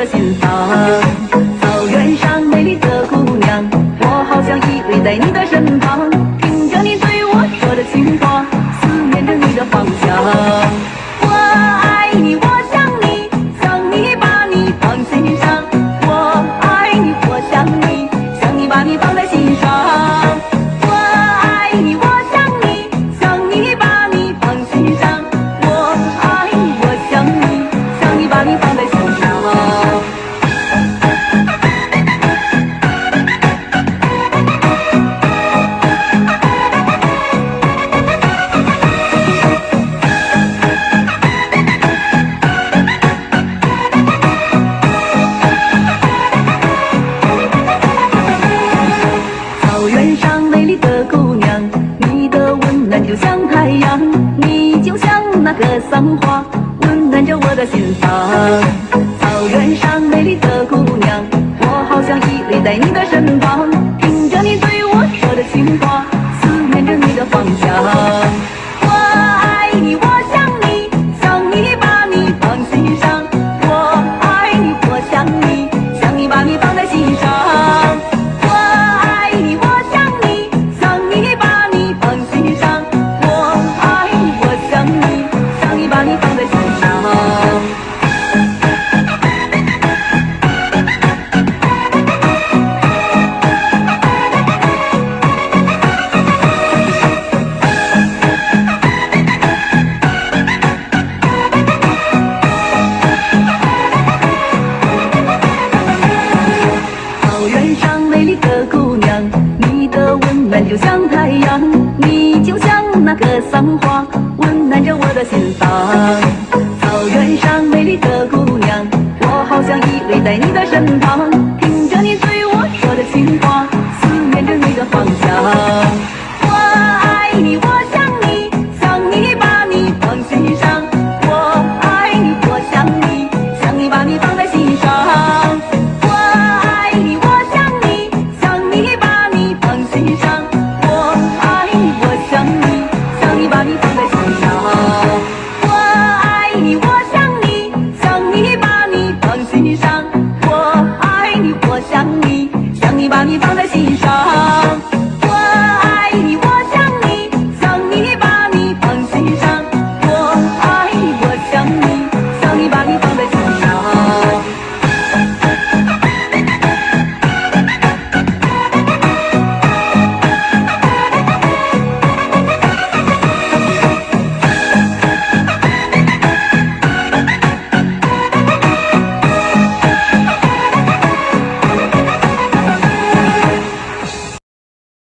的心房。草原上美丽的姑娘，我好像依偎在你的身旁，听着你对我说的情话，思念着你的方向。我爱你，我想你，想你把你放心上。我爱你，我想你，想你把你放在心上。我爱你，我想你，想你把你放心上。我爱你，我想你，想你把你放在心上。草原上美丽的姑娘，你的温暖就像太阳，你就像那个桑花，温暖着我的心房。草原上美丽的姑娘，我好像依偎在你的身旁，听着你对我说的情话，思念着你的方向。我爱你，我想你，想你把你放心上。我爱你，我想你，想你把你放在心上。我爱你，我想你，想你把你放心上。我爱你，我想你，想你把你放在心上。草原上美丽的姑娘，你的温暖就像太阳，你就像那个桑花，温暖着我的心房。草原上美丽的姑娘，我好像依偎在你的身旁，听着你对我说的情话，思念着你的方向。我爱你，我想你，想你把你放心上。我爱你，我想你，想你把你放在心上。我爱你，我想你，想你把你放心上。我爱你，我想你，想你把你放在心上。我爱你，我想你，想你把你放心上。我爱你，我想你，想你把你放在心上。